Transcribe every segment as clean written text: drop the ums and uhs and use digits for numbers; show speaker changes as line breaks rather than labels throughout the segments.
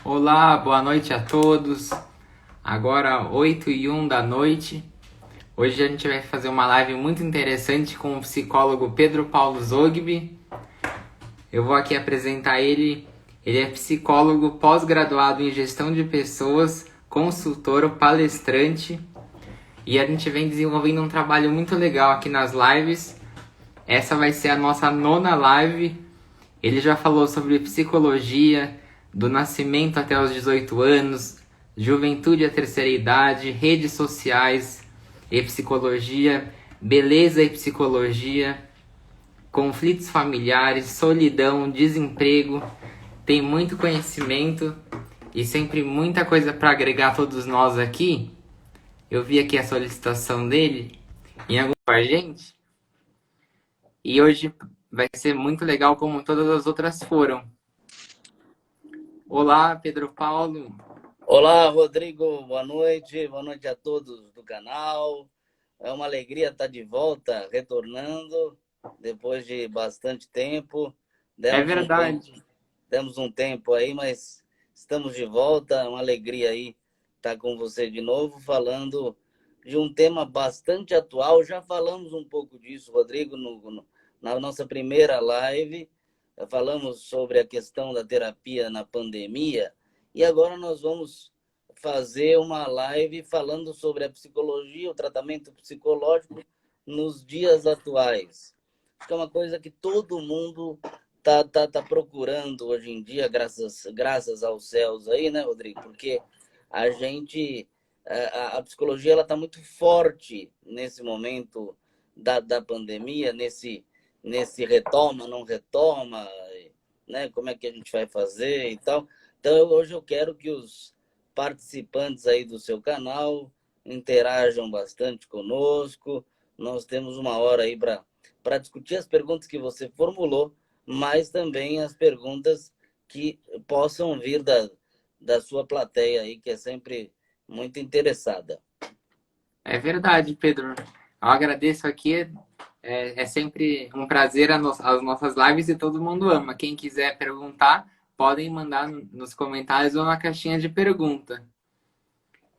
Olá, boa noite a todos. Agora 8h01 da noite. Hoje a gente vai fazer uma live muito interessante com o psicólogo Pedro Paulo Zogby. Eu vou aqui apresentar ele. Ele é psicólogo pós-graduado em gestão de pessoas, consultor, palestrante. E a gente vem desenvolvendo um trabalho muito legal aqui nas lives. Essa vai ser a nossa nona live. Ele já falou sobre psicologia, do nascimento até os 18 anos, juventude à terceira idade, redes sociais e psicologia, beleza e psicologia, conflitos familiares, solidão, desemprego. Tem muito conhecimento e sempre muita coisa para agregar a todos nós aqui. Eu vi aqui a solicitação dele em algum com a gente e hoje vai ser muito legal como todas as outras foram. Olá, Pedro Paulo.
Olá, Rodrigo, boa noite a todos do canal. É uma alegria estar de volta, retornando depois de bastante tempo.
É
Demos um tempo,
verdade.
demos um tempo aí, mas estamos de volta. É uma alegria aí estar com você de novo, falando de um tema bastante atual. Já falamos um pouco disso, Rodrigo, na nossa primeira live. Falamos sobre a questão da terapia na pandemia. E agora nós vamos fazer uma live falando sobre a psicologia, o tratamento psicológico nos dias atuais. Acho que é uma coisa que todo mundo tá procurando hoje em dia, graças aos céus aí, né, Rodrigo? Porque a gente, a psicologia, ela tá muito forte nesse momento da pandemia, nesse retoma, não retoma, né? Como é que a gente vai fazer e tal. Então, hoje eu quero que os participantes aí do seu canal interajam bastante conosco. Nós temos uma hora aí para discutir as perguntas que você formulou, mas também as perguntas que possam vir da sua plateia aí, que é sempre muito interessada.
É verdade, Pedro. Eu agradeço aqui. É sempre um prazer as nossas lives e todo mundo ama. Quem quiser perguntar, podem mandar nos comentários ou na caixinha de pergunta.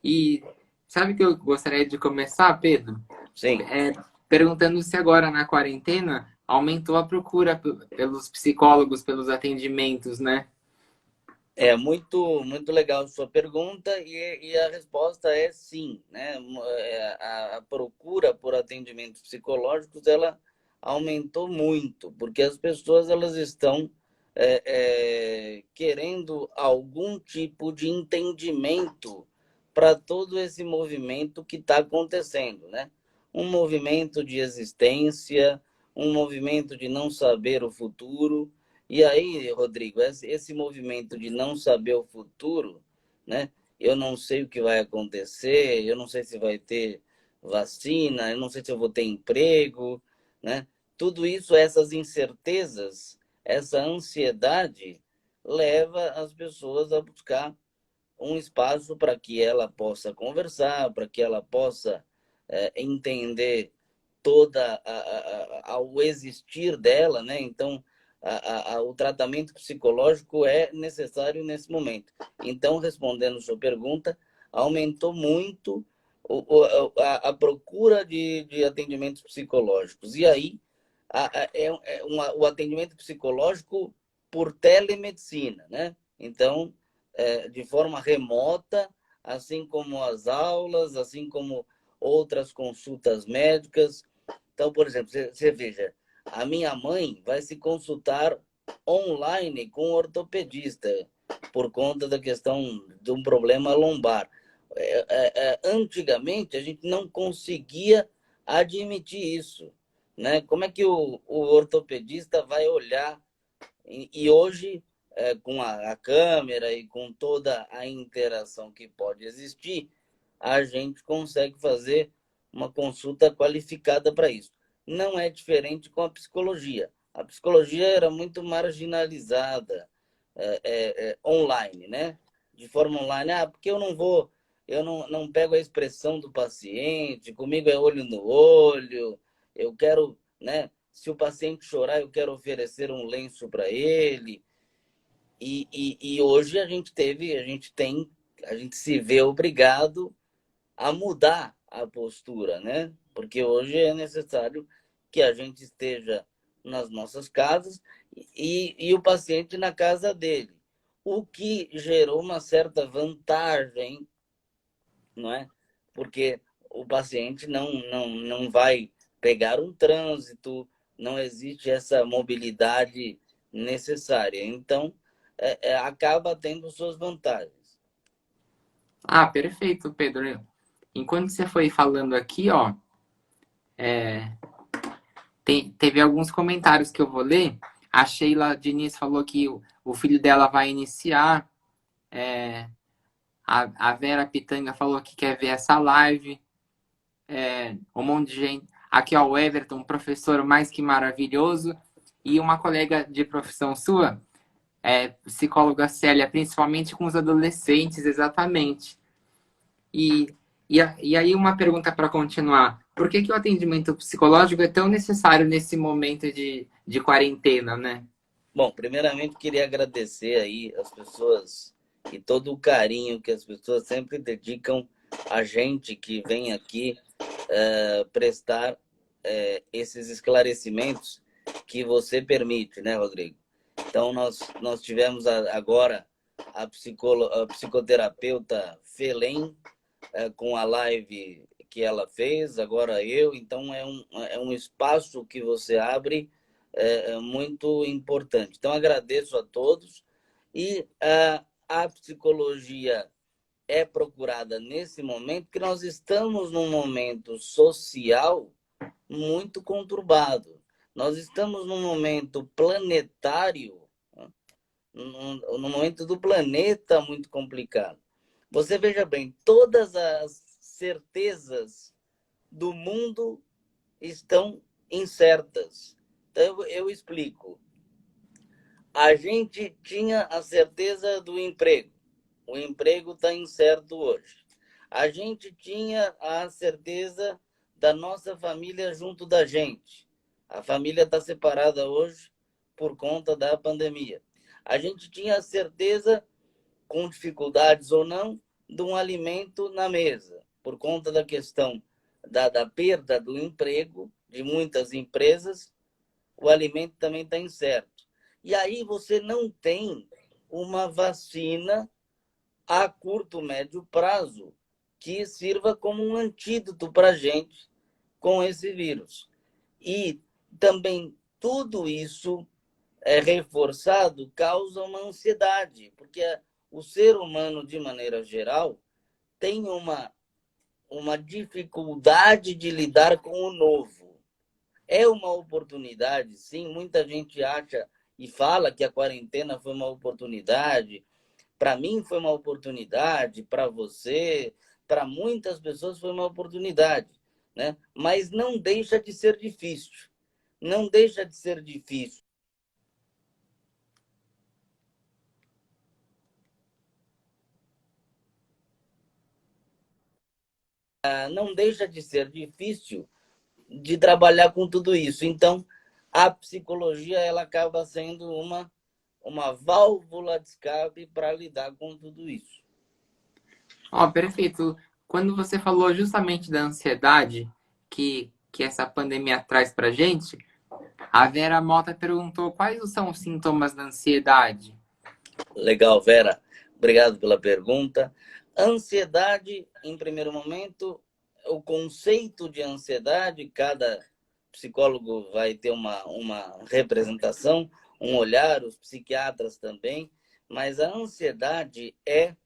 E sabe que eu gostaria de começar, Pedro?
Sim.
É, perguntando se agora na quarentena aumentou a procura pelos psicólogos, pelos atendimentos, né?
É muito legal a sua pergunta e a resposta é sim, né? A procura por atendimentos psicológicos ela aumentou muito porque as pessoas elas estão querendo algum tipo de entendimento para todo esse movimento que está acontecendo, né? Um movimento de existência, um movimento de não saber o futuro. E aí, Rodrigo, esse movimento de não saber o futuro, né? Eu não sei o que vai acontecer, eu não sei se vai ter vacina, eu não sei se eu vou ter emprego, né? Tudo isso, essas incertezas, essa ansiedade, leva as pessoas a buscar um espaço para que ela possa conversar, para que ela possa entender toda o existir dela, né? Então, o tratamento psicológico é necessário nesse momento. Então, respondendo sua pergunta, aumentou muito a procura de atendimentos psicológicos. E aí, o atendimento psicológico por telemedicina, né? Então, de forma remota, assim como as aulas, assim como outras consultas médicas. Então, por exemplo, você veja, a minha mãe vai se consultar online com um ortopedista por conta da questão de um problema lombar. Antigamente, a gente não conseguia admitir isso, né? Como é que o ortopedista vai olhar e hoje, com a câmera e com toda a interação que pode existir, a gente consegue fazer uma consulta qualificada para isso. Não é diferente com a psicologia. A psicologia era muito marginalizada online, né? De forma online. Ah, porque eu não pego a expressão do paciente, comigo é olho no olho, eu quero, né? Se o paciente chorar, eu quero oferecer um lenço para ele. E hoje a gente se vê obrigado a mudar a postura, né? Porque hoje é necessário que a gente esteja nas nossas casas e o paciente na casa dele, o que gerou uma certa vantagem, não é? Porque o paciente não vai pegar um trânsito, não existe essa mobilidade necessária. Então, acaba tendo suas vantagens.
Ah, perfeito, Pedro. Enquanto você foi falando aqui, ó, teve alguns comentários que eu vou ler. A Sheila Diniz falou que o filho dela vai iniciar. A Vera Pitanga falou que quer ver essa live. Um monte de gente. Aqui, ó, o Everton, professor mais que maravilhoso. E uma colega de profissão sua, psicóloga Célia, principalmente com os adolescentes, exatamente. E aí, uma pergunta para continuar. Por que o atendimento psicológico é tão necessário nesse momento de quarentena, né?
Bom, primeiramente queria agradecer aí as pessoas e todo o carinho que as pessoas sempre dedicam a gente que vem aqui prestar esses esclarecimentos que você permite, né, Rodrigo? Então, nós tivemos agora a psicoterapeuta Felém com a live que ela fez, agora eu. Então, é um espaço que você abre muito importante. Então, agradeço a todos. E a psicologia é procurada nesse momento, que nós estamos num momento social muito conturbado. Nós estamos num momento planetário, no momento do planeta muito complicado. Você veja bem, todas as certezas do mundo estão incertas. Então, eu explico. A gente tinha a certeza do emprego. O emprego está incerto hoje. A gente tinha a certeza da nossa família junto da gente. A família está separada hoje por conta da pandemia. A gente tinha a certeza, com dificuldades ou não, de um alimento na mesa, por conta da questão da perda do emprego de muitas empresas. O alimento também está incerto. E aí você não tem uma vacina a curto, médio prazo que sirva como um antídoto para a gente com esse vírus. E também tudo isso é reforçado, causa uma ansiedade, porque o ser humano, de maneira geral, tem uma dificuldade de lidar com o novo. É uma oportunidade, sim. Muita gente acha e fala que a quarentena foi uma oportunidade. Para mim foi uma oportunidade, para você, para muitas pessoas foi uma oportunidade, né? Mas não deixa de ser difícil. Não deixa de ser difícil. Não deixa de ser difícil de trabalhar com tudo isso. Então, a psicologia ela acaba sendo uma válvula de escape para lidar com tudo isso.
Ó, perfeito. Quando você falou justamente da ansiedade que essa pandemia traz pra gente, a Vera Mota perguntou quais são os sintomas da ansiedade.
Legal, Vera. Obrigado pela pergunta. Ansiedade, em primeiro momento, o conceito de ansiedade, cada psicólogo vai ter uma representação, um olhar, os psiquiatras também, mas a ansiedade é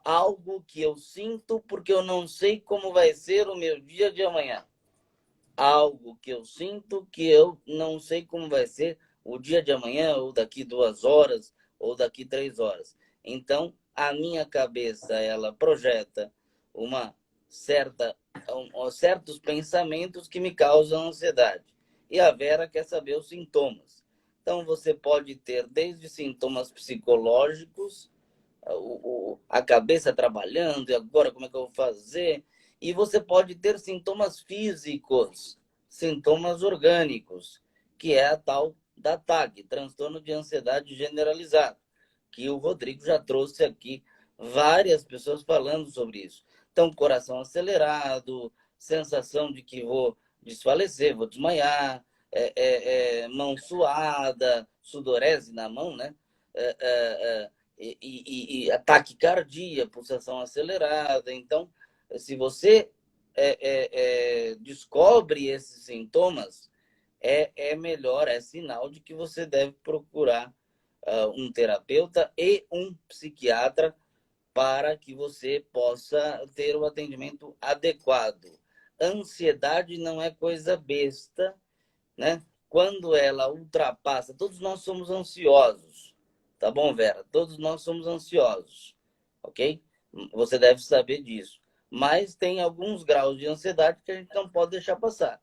algo que eu sinto porque eu não sei como vai ser o meu dia de amanhã. Algo que eu sinto que eu não sei como vai ser o dia de amanhã, ou daqui 2 horas, ou daqui 3 horas. Então, a minha cabeça, ela projeta uma certos pensamentos que me causam ansiedade. E a Vera quer saber os sintomas. Então, você pode ter desde sintomas psicológicos, a cabeça trabalhando, e agora como é que eu vou fazer? E você pode ter sintomas físicos, sintomas orgânicos, que é a tal da TAG, transtorno de ansiedade generalizado. que o Rodrigo já trouxe aqui várias pessoas falando sobre isso. Então, coração acelerado, sensação de que vou desfalecer, vou desmaiar, mão suada, sudorese na mão, né? E taquicardia, pulsação acelerada. Então, se você descobre esses sintomas, é melhor, é sinal de que você deve procurar um terapeuta e um psiquiatra para que você possa ter o atendimento adequado. Ansiedade não é coisa besta, né? Quando ela ultrapassa, todos nós somos ansiosos, tá bom, Vera? Todos nós somos ansiosos, ok? Você deve saber disso. Mas tem alguns graus de ansiedade que a gente não pode deixar passar.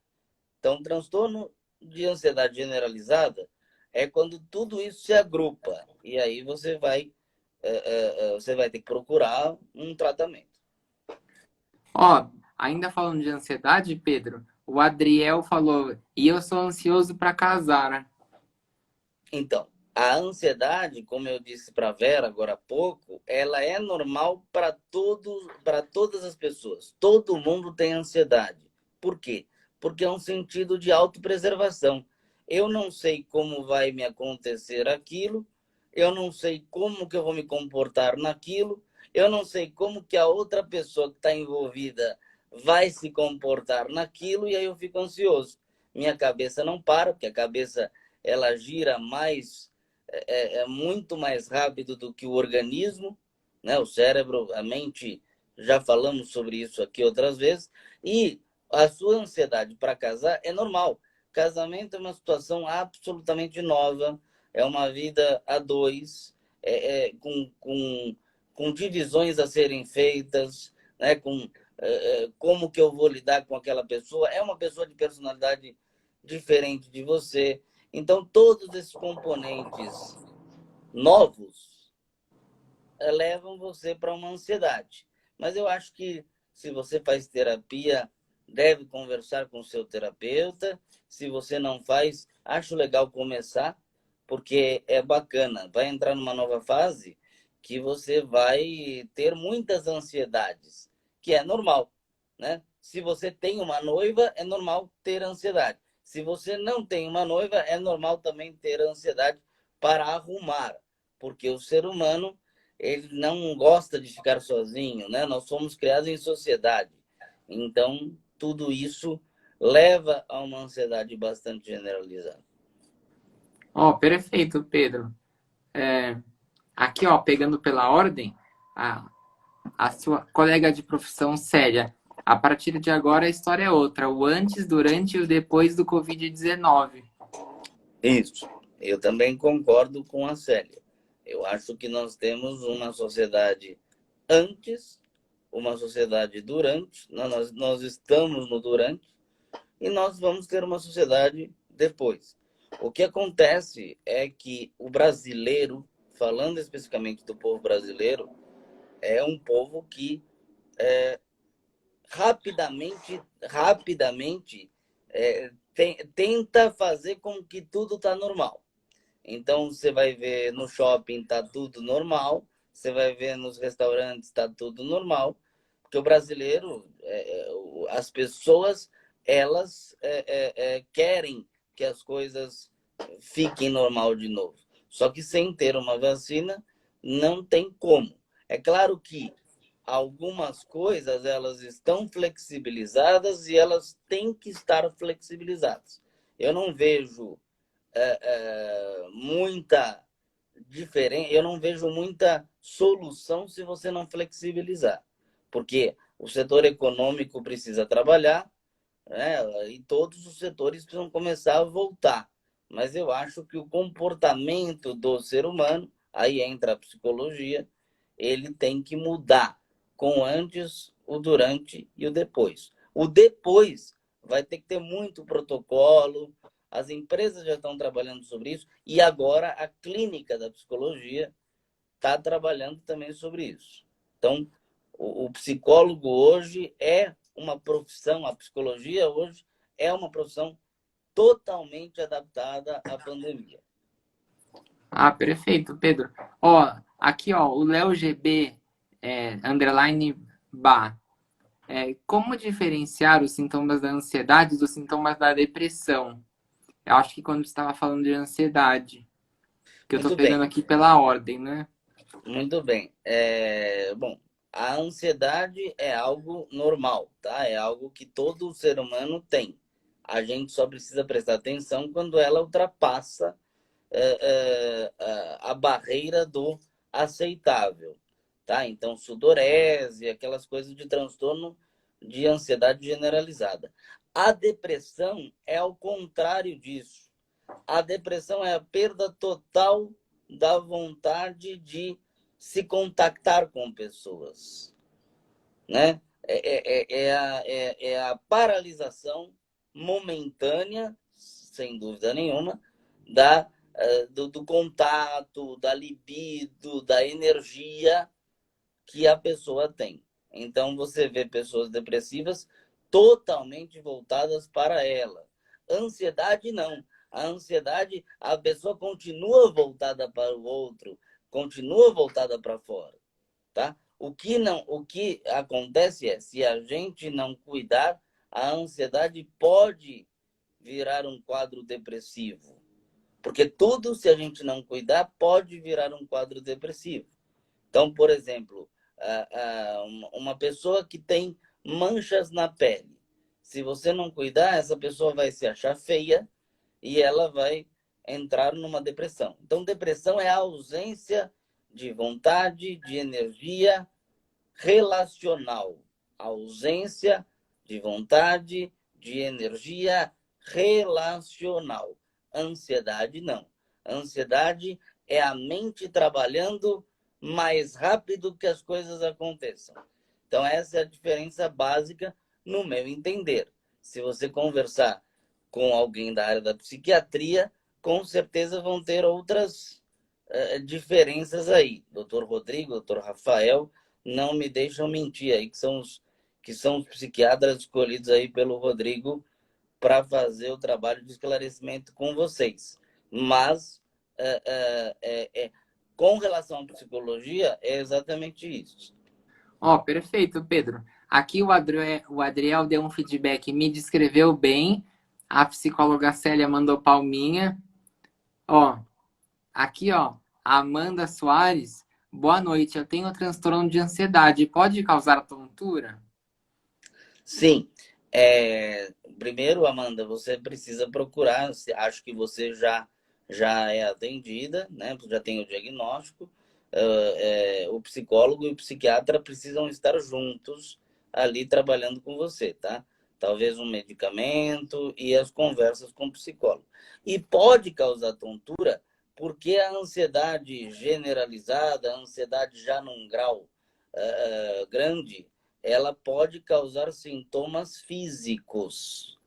Então, transtorno de ansiedade generalizada é quando tudo isso se agrupa. E aí você vai ter que procurar um tratamento.
Ó, ainda falando de ansiedade, Pedro, o Adriel falou, e eu sou ansioso para casar, né?
Então, a ansiedade, como eu disse para a Vera agora há pouco, ela é normal para todas as pessoas. Todo mundo tem ansiedade. Por quê? Porque é um sentido de autopreservação. Eu não sei como vai me acontecer aquilo, eu não sei como que eu vou me comportar naquilo, eu não sei como que a outra pessoa que está envolvida vai se comportar naquilo, e aí eu fico ansioso. Minha cabeça não para, porque a cabeça ela gira muito mais rápido do que o organismo, né? O cérebro, a mente, já falamos sobre isso aqui outras vezes, e a sua ansiedade para casar é normal. Casamento é uma situação absolutamente nova, é uma vida a dois, com divisões a serem feitas, né? Como que eu vou lidar com aquela pessoa, é uma pessoa de personalidade diferente de você. Então, todos esses componentes novos levam você para uma ansiedade. Mas eu acho que se você faz terapia, deve conversar com o seu terapeuta. Se você não faz, acho legal começar, porque é bacana. Vai entrar numa nova fase que você vai ter muitas ansiedades, que é normal, né? Se você tem uma noiva, é normal ter ansiedade. Se você não tem uma noiva, é normal também ter ansiedade para arrumar, porque o ser humano ele não gosta de ficar sozinho, né? Nós somos criados em sociedade. Então, tudo isso leva a uma ansiedade bastante generalizada.
Ó, perfeito, Pedro. Aqui, ó, pegando pela ordem, a sua colega de profissão séria. A partir de agora a história é outra. O antes, durante e o depois do Covid-19.
Isso. Eu também concordo com a Célia. Eu acho que nós temos uma sociedade antes, uma sociedade durante, nós estamos no durante, e nós vamos ter uma sociedade depois. O que acontece é que o brasileiro, falando especificamente do povo brasileiro, é um povo que rapidamente tenta fazer com que tudo está normal. Então, você vai ver no shopping, está tudo normal. Você vai ver nos restaurantes, está tudo normal. Porque o brasileiro, as pessoas, elas querem que as coisas fiquem normal de novo. Só que sem ter uma vacina, não tem como. É claro que algumas coisas, elas estão flexibilizadas e elas têm que estar flexibilizadas. Eu não vejo muita diferença, eu não vejo muita solução se você não flexibilizar, porque o setor econômico precisa trabalhar, né, e todos os setores precisam começar a voltar. Mas eu acho que o comportamento do ser humano, aí entra a psicologia, ele tem que mudar com o antes, o durante e o depois. O depois vai ter que ter muito protocolo, as empresas já estão trabalhando sobre isso, e agora a clínica da psicologia está trabalhando também sobre isso. Então, o psicólogo hoje é uma profissão, a psicologia hoje é uma profissão totalmente adaptada à pandemia.
Ah, perfeito, Pedro. Ó, aqui, ó, o Léo GB, underline bar. Como diferenciar os sintomas da ansiedade dos sintomas da depressão? Eu acho que quando você estava falando de ansiedade, que eu tô
Muito
pegando
bem,
aqui pela ordem, né?
muito bem. Bom, a ansiedade é algo normal, tá? É algo que todo ser humano tem. A gente só precisa prestar atenção quando ela ultrapassa a barreira do aceitável, tá? Então, sudorese, aquelas coisas de transtorno de ansiedade generalizada. A depressão é ao contrário disso. A depressão é a perda total da vontade de se contactar com pessoas, né? É a paralisação momentânea, sem dúvida nenhuma, do contato, da libido, da energia que a pessoa tem. Então, você vê pessoas depressivas totalmente voltadas para ela. Ansiedade, não. A ansiedade, a pessoa continua voltada para o outro, continua voltada para fora, tá? O que acontece é, se a gente não cuidar, a ansiedade pode virar um quadro depressivo. Porque tudo, se a gente não cuidar, pode virar um quadro depressivo. Então, por exemplo, uma pessoa que tem manchas na pele. Se você não cuidar, essa pessoa vai se achar feia e ela vai entrar numa depressão. Então, depressão é a ausência de vontade, de energia relacional. A ausência de vontade, de energia relacional. Ansiedade, não. Ansiedade é a mente trabalhando mais rápido que as coisas aconteçam. Então, essa é a diferença básica no meu entender. Se você conversar com alguém da área da psiquiatria, com certeza vão ter outras diferenças aí. Doutor Rodrigo, doutor Rafael, não me deixam mentir aí, que são os psiquiatras escolhidos aí pelo Rodrigo para fazer o trabalho de esclarecimento com vocês. Mas, com relação à psicologia, é exatamente isso.
Ó, perfeito, Pedro. Aqui o Adriel deu um feedback, me descreveu bem. A psicóloga Célia mandou palminha. Ó, aqui, ó, a Amanda Soares. Boa noite, eu tenho transtorno de ansiedade. Pode causar tontura?
Sim. Primeiro, Amanda, você precisa procurar. Acho que você já é atendida, né? Já tem o diagnóstico. O psicólogo e o psiquiatra precisam estar juntos ali trabalhando com você, tá? Talvez um medicamento e as conversas com o psicólogo. E pode causar tontura porque a ansiedade generalizada, a ansiedade já num grau grande, ela pode causar sintomas físicos,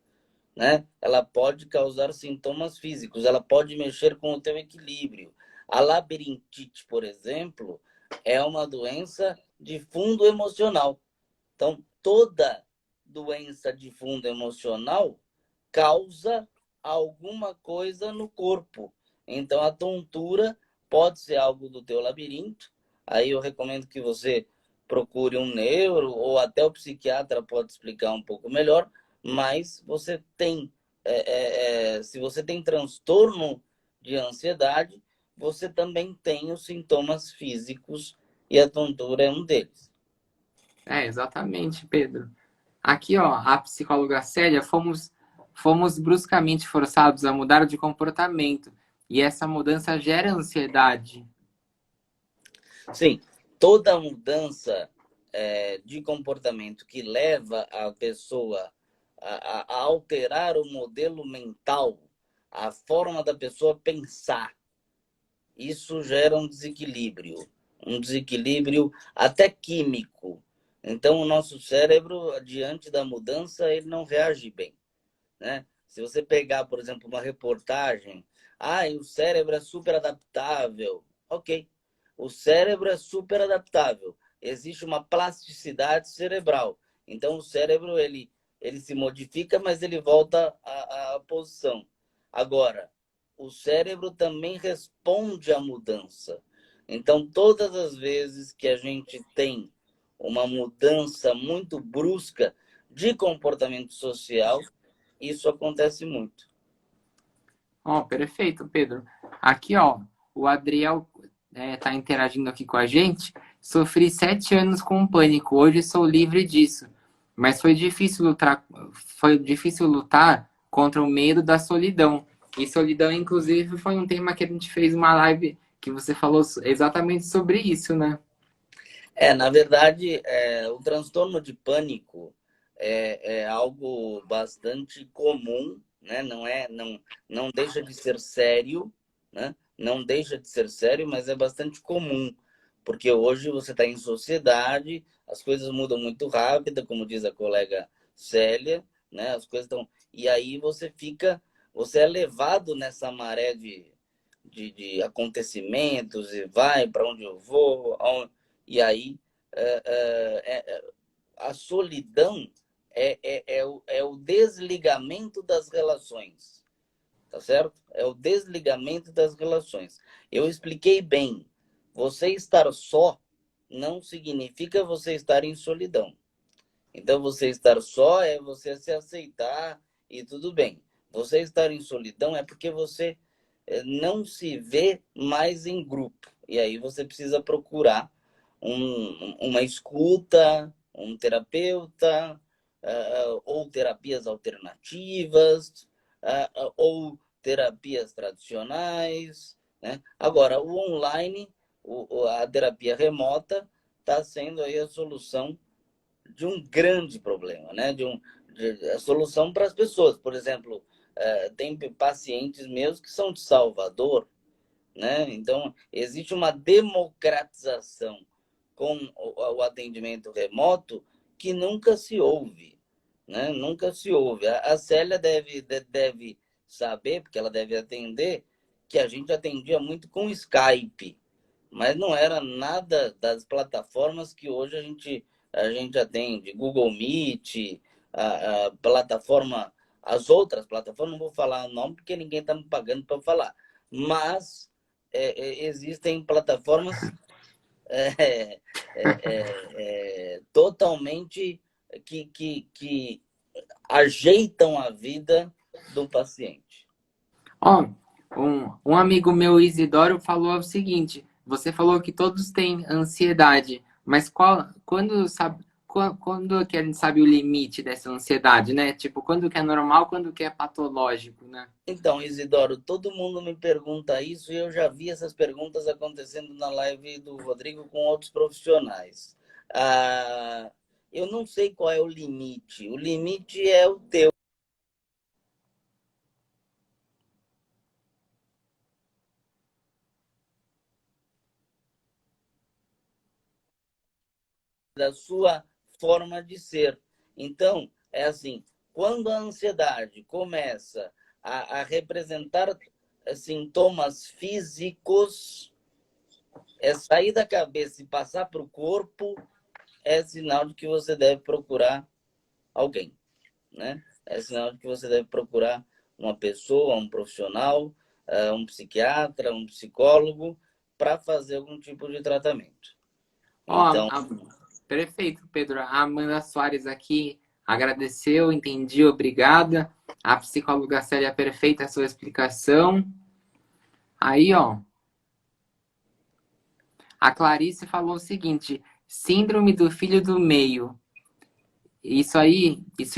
né? Ela pode causar sintomas físicos, ela pode mexer com o teu equilíbrio. A labirintite, por exemplo, é uma doença de fundo emocional. Então, toda doença de fundo emocional causa alguma coisa no corpo. Então, a tontura pode ser algo do teu labirinto. Aí eu recomendo que você procure um neuro ou até o psiquiatra pode explicar um pouco melhor. Mas você tem, se você tem transtorno de ansiedade, você também tem os sintomas físicos e a tontura é um deles.
Exatamente, Pedro. Aqui, ó, a psicóloga Célia, fomos bruscamente forçados a mudar de comportamento. E essa mudança gera ansiedade.
Sim, toda mudança de comportamento que leva a pessoa a alterar o modelo mental, a forma da pessoa pensar, isso gera um desequilíbrio até químico. Então, o nosso cérebro, diante da mudança, ele não reage bem, né? Se você pegar, por exemplo, uma reportagem, o cérebro é super adaptável. Ok, o cérebro é super adaptável. Existe uma plasticidade cerebral. Então, o cérebro, ele se modifica, mas ele volta à posição. Agora, o cérebro também responde à mudança. Então, todas as vezes que a gente tem uma mudança muito brusca de comportamento social, isso acontece muito.
Ó, perfeito, Pedro. Aqui, ó, o Adriel tá interagindo aqui com a gente. Sofri 7 anos com pânico. Hoje sou livre disso. Mas foi difícil lutar contra o medo da solidão. E solidão, inclusive, foi um tema que a gente fez uma live que você falou exatamente sobre isso, né?
Na verdade, o transtorno de pânico é algo bastante comum, né? Não deixa de ser sério, né? Não deixa de ser sério, mas é bastante comum, porque hoje você está em sociedade, as coisas mudam muito rápido, como diz a colega Célia, né? As coisas estão... E aí você é levado nessa maré de acontecimentos e vai para onde eu vou, e aí a solidão é o desligamento das relações, tá certo? É o desligamento das relações. Eu expliquei bem. Você estar só não significa você estar em solidão. Então, você estar só é você se aceitar e tudo bem. Você estar em solidão é porque você não se vê mais em grupo. E aí você precisa procurar uma escuta, um terapeuta, ou terapias alternativas, ou terapias tradicionais, né? Agora, o online, a terapia remota, está sendo aí a solução de um grande problema, né? A solução para as pessoas. Por exemplo, tem pacientes meus que são de Salvador, né? Então, existe uma democratização com o atendimento remoto que nunca se houve, né? Nunca se houve. A Célia deve saber, porque ela deve atender, que a gente atendia muito com Skype, mas não era nada das plataformas que hoje a gente atende. Google Meet, a plataforma, as outras plataformas, não vou falar o nome porque ninguém está me pagando para falar, mas existem plataformas é, totalmente que ajeitam a vida do paciente.
Ó, um amigo meu, Isidoro, falou o seguinte: você falou que todos têm ansiedade, mas quando que a gente sabe o limite dessa ansiedade, né? Tipo, quando que é normal, quando que é patológico, né?
Então, Isidoro, todo mundo me pergunta isso e eu já vi essas perguntas acontecendo na live do Rodrigo com outros profissionais. Eu não sei qual é o limite. O limite é o teu, da sua forma de ser. Então, é assim, quando a ansiedade começa a representar sintomas físicos, é sair da cabeça e passar para o corpo, é sinal de que você deve procurar alguém, né? É sinal de que você deve procurar uma pessoa, um profissional, um psiquiatra, um psicólogo, para fazer algum tipo de tratamento.
Ó,
Então,
perfeito, Pedro. A Amanda Soares aqui agradeceu, entendi, obrigada. A psicóloga Célia, perfeita a sua explicação. Aí, ó, a Clarice falou o seguinte: síndrome do filho do meio. Isso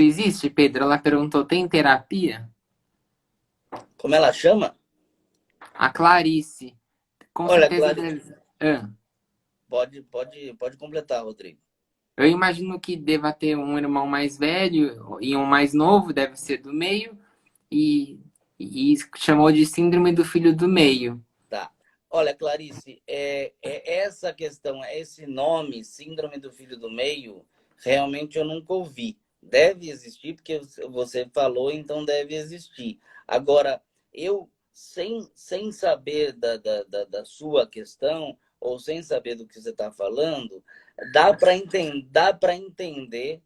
existe, Pedro? Ela perguntou, tem terapia?
como ela chama?
A Clarice, com
Olha,
certeza
Clarice,
deve. Ah,
pode completar, Rodrigo.
eu imagino que deva ter um irmão mais velho e um mais novo, deve ser do meio, e, e chamou de síndrome do filho do meio.
Tá. Olha, Clarice, essa questão, esse nome, Síndrome do Filho do Meio, realmente eu nunca ouvi. Deve existir, porque você falou, então deve existir. Agora, eu, sem saber da sua questão, ou sem saber do que você está falando, dá para entender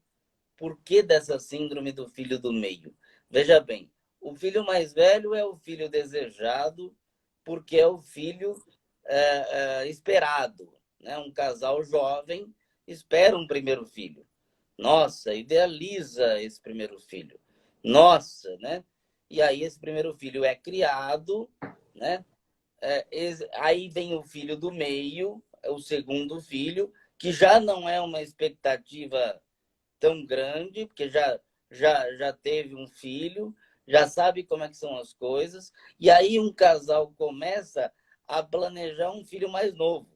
por que dessa síndrome do filho do meio. Veja bem, O filho mais velho é o filho desejado, porque é o filho esperado. Né? Um casal jovem espera um primeiro filho. Nossa, idealiza esse primeiro filho. Nossa, né? E aí esse primeiro filho é criado, né? Aí vem o filho do meio, o segundo filho, que já não é uma expectativa tão grande, porque já teve um filho, já sabe como é que são as coisas, e aí um casal começa a planejar um filho mais novo,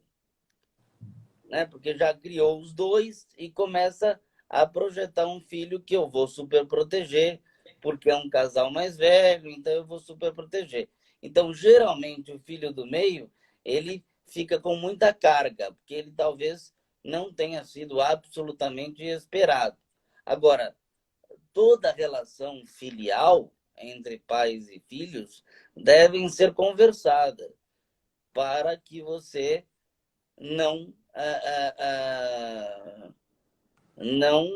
né? Porque já criou os dois e começa a projetar um filho que eu vou super proteger, porque é um casal mais velho, então eu vou super proteger. Então, geralmente, o filho do meio, ele fica com muita carga, porque ele talvez não tenha sido absolutamente esperado. Agora, toda relação filial entre pais e filhos devem ser conversadas para que você não não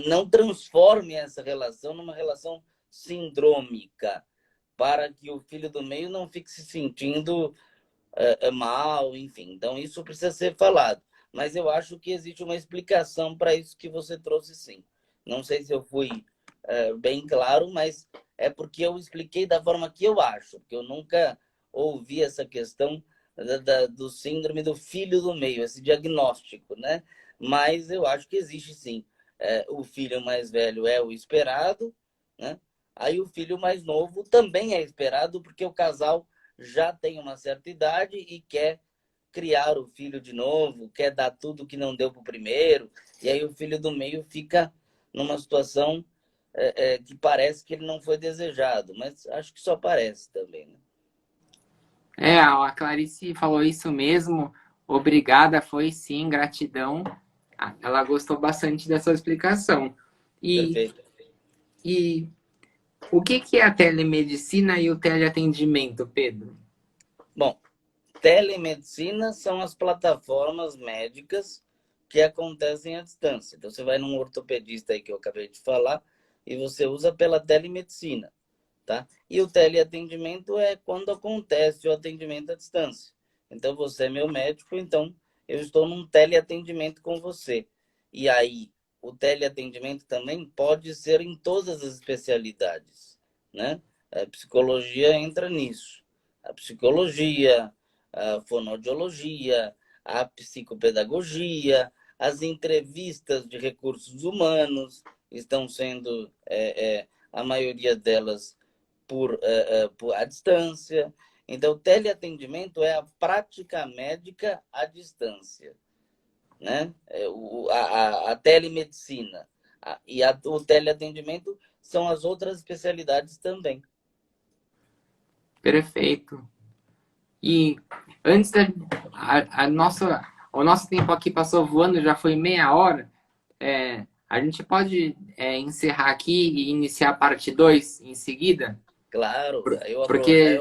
não transforme essa relação numa relação sindrômica, para que o filho do meio não fique se sentindo mal, enfim. Então, isso precisa ser falado. Mas eu acho que existe uma explicação para isso que você trouxe, sim. Não sei se eu fui bem claro, mas é porque eu expliquei da forma que eu acho, porque eu nunca ouvi essa questão do síndrome do filho do meio, esse diagnóstico, né? Mas eu acho que existe, sim. O filho mais velho é o esperado, né? Aí o filho mais novo também é esperado, porque o casal já tem uma certa idade e quer criar o filho de novo, quer dar tudo que não deu para o primeiro, e aí o filho do meio fica numa situação que parece que ele não foi desejado, mas acho que só parece também, né?
A Clarice falou isso mesmo. Obrigada, foi sim, gratidão. Ela gostou bastante dessa explicação. E,
Perfeito.
e o que é a telemedicina e o teleatendimento, Pedro?
Bom, telemedicina são as plataformas médicas que acontecem à distância. Então, você vai num ortopedista aí que eu acabei de falar e você usa pela telemedicina, tá? E o teleatendimento é quando acontece o atendimento à distância. Então, você é meu médico, então eu estou num teleatendimento com você. E aí, o teleatendimento também pode ser em todas as especialidades, né? A psicologia entra nisso. A psicologia, a fonoaudiologia, a psicopedagogia, as entrevistas de recursos humanos estão sendo, a maioria delas, por à distância. Então, o teleatendimento é a prática médica à distância, né? A telemedicina o teleatendimento são as outras especialidades também.
Perfeito. E antes da o nosso tempo aqui passou voando, já foi meia hora. A gente pode encerrar aqui e iniciar a parte 2 em seguida?
Claro,
Porque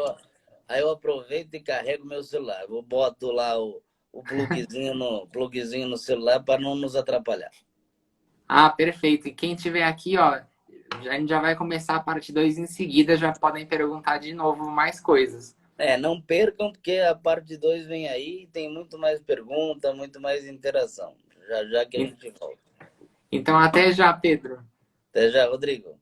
aí eu aproveito e carrego meu celular. Eu boto lá o plugzinho no celular para não nos atrapalhar.
perfeito. E quem tiver aqui, ó, a gente já vai começar a parte 2 em seguida, já podem perguntar de novo mais coisas.
Não percam, porque a parte 2 vem aí, tem muito mais pergunta, muito mais interação. Já já que a gente volta.
Então, até já, Pedro.
Até já, Rodrigo.